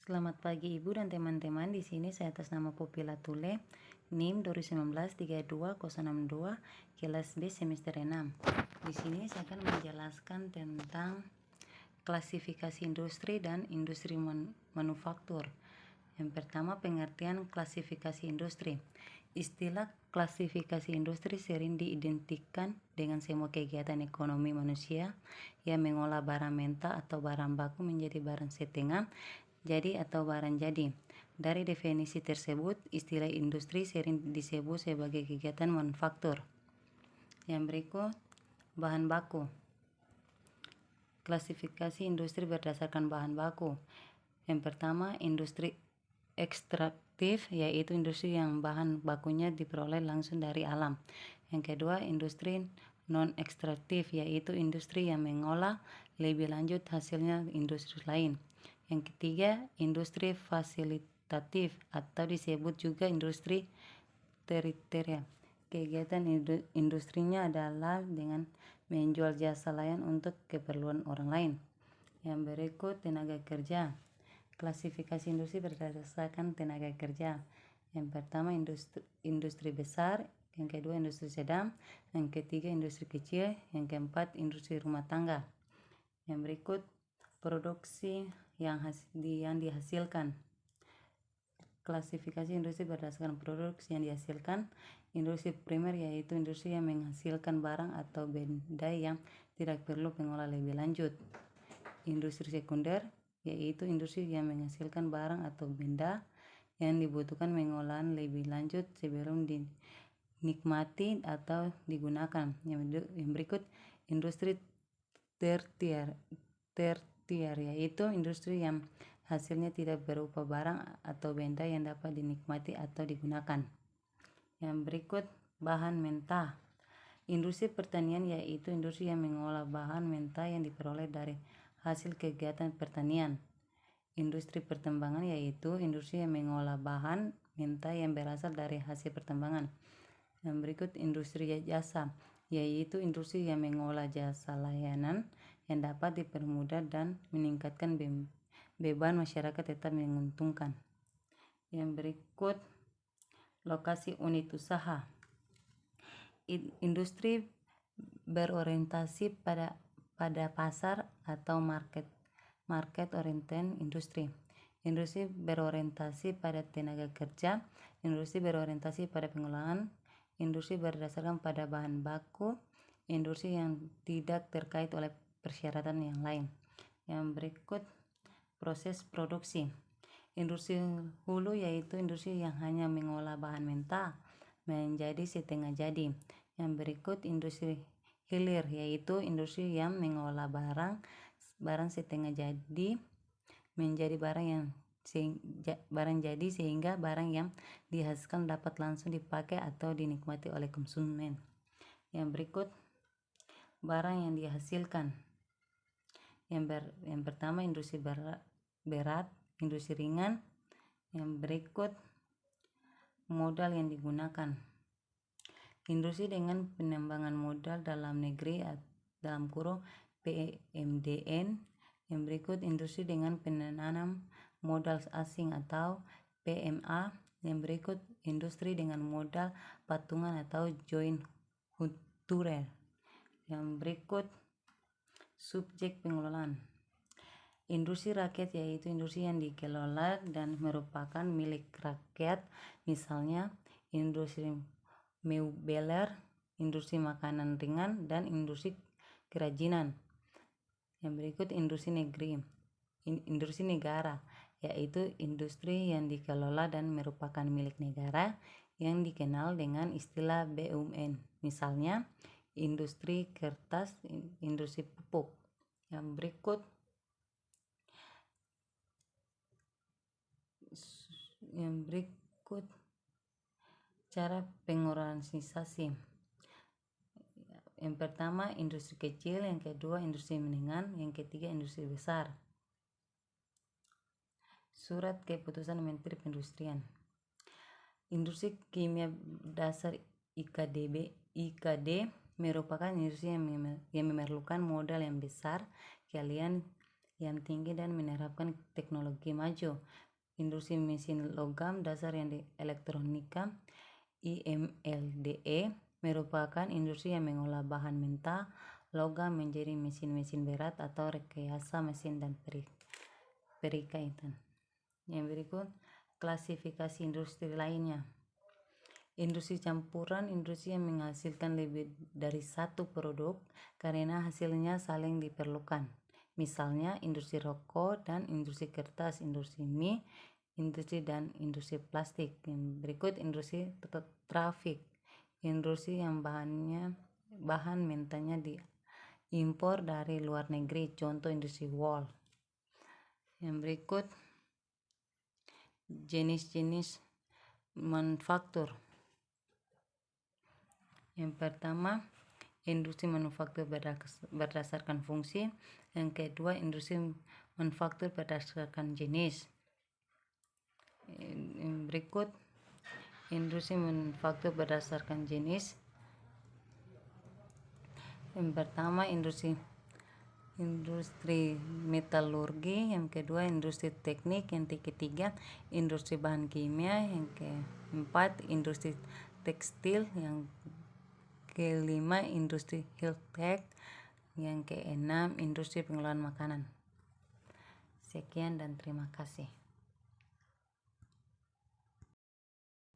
Selamat pagi Ibu dan teman-teman. Di sini saya atas nama Popila Tule, NIM 2019-32062, kelas B semester 6. Di sini saya akan menjelaskan tentang klasifikasi industri dan industri manufaktur. Yang pertama, pengertian klasifikasi industri. Istilah klasifikasi industri sering diidentikan dengan semua kegiatan ekonomi manusia yang mengolah barang mentah atau barang baku menjadi barang setengah jadi atau barang jadi. Dari definisi tersebut, istilah industri sering disebut sebagai kegiatan manufaktur. Yang berikut, bahan baku. Klasifikasi industri berdasarkan bahan baku. Yang pertama, industri ekstraktif, yaitu industri yang bahan bakunya diperoleh langsung dari alam. Yang kedua, industri non-ekstraktif, yaitu industri yang mengolah lebih lanjut hasilnya industri lain. Yang ketiga, industri fasilitatif atau disebut juga industri teritorial. Kegiatan industrinya adalah dengan menjual jasa lain untuk keperluan orang lain. Yang berikut, tenaga kerja. Klasifikasi industri berdasarkan tenaga kerja. Yang pertama, industri besar. Yang kedua, industri sedang. Yang ketiga, industri kecil. Yang keempat, industri rumah tangga. Yang berikut, produksi yang dihasilkan. Klasifikasi industri berdasarkan produksi yang dihasilkan. Industri primer yaitu industri yang menghasilkan barang atau benda yang tidak perlu pengolah lebih lanjut. Industri sekunder yaitu industri yang menghasilkan barang atau benda yang dibutuhkan pengolahan lebih lanjut sebelum dinikmati atau digunakan. Yang berikut, industri tertiar yaitu industri yang hasilnya tidak berupa barang atau benda yang dapat dinikmati atau digunakan. Yang berikut, bahan mentah. Industri pertanian yaitu industri yang mengolah bahan mentah yang diperoleh dari hasil kegiatan pertanian. Industri pertambangan yaitu industri yang mengolah bahan mentah yang berasal dari hasil pertambangan. Yang berikut, industri jasa yaitu industri yang mengolah jasa layanan yang dapat dipermudah dan meningkatkan beban masyarakat tetap menguntungkan. Yang berikut, lokasi unit usaha. Industri berorientasi pada pasar atau market oriented industri. Industri berorientasi pada tenaga kerja. Industri berorientasi pada pengolahan. Industri berdasarkan pada bahan baku. Industri yang tidak terkait oleh persyaratan yang lain. Yang berikut, proses produksi. Industri hulu yaitu industri yang hanya mengolah bahan mentah menjadi setengah jadi. Yang berikut, industri hilir yaitu industri yang mengolah barang setengah jadi menjadi barang jadi sehingga barang yang dihasilkan dapat langsung dipakai atau dinikmati oleh konsumen. Yang berikut, barang yang dihasilkan. Yang pertama, industri berat, industri ringan. Yang berikut, modal yang digunakan. Industri dengan penambangan modal dalam negeri dalam kurung PMDN. Yang berikut, industri dengan penanam modal asing atau PMA. Yang berikut, industri dengan modal patungan atau joint venture. Yang berikut, subjek pengelolaan. Industri rakyat yaitu industri yang dikelola dan merupakan milik rakyat, misalnya industri meubeler, industri makanan ringan, dan industri kerajinan. Yang berikut, industri negara yaitu industri yang dikelola dan merupakan milik negara yang dikenal dengan istilah BUMN, misalnya industri kertas, industri pupuk. Yang berikut cara pengorganisasi. Yang pertama, industri kecil. Yang kedua, industri menengah. Yang ketiga, industri besar. Surat Keputusan Menteri Perindustrian. Industri kimia dasar IKD merupakan industri yang memerlukan modal yang besar, keahlian yang tinggi, dan menerapkan teknologi teknologi maju. Industri mesin logam dasar yang di elektronika IMLDE merupakan industri yang mengolah bahan mentah logam menjadi mesin-mesin berat atau rekayasa mesin dan perikaitan. Yang berikut klasifikasi industri lainnya. Industri campuran industri yang menghasilkan lebih dari satu produk karena hasilnya saling diperlukan. Misalnya industri rokok dan industri kertas, industri mie, industri dan industri plastik. Yang berikut industri trafik, industri yang bahan mentahnya diimpor dari luar negeri, contoh industri wool. Yang berikut jenis-jenis manufaktur. Yang pertama, industri manufaktur berdasarkan fungsi. Yang kedua, industri manufaktur berdasarkan jenis. Yang berikut, industri manufaktur berdasarkan jenis. Yang pertama, industri metalurgi. Yang kedua, industri teknik. Yang ketiga, industri bahan kimia. Yang keempat, industri tekstil. Yang kelima, industri health tech. Yang keenam, industri pengolahan makanan. Sekian dan terima kasih.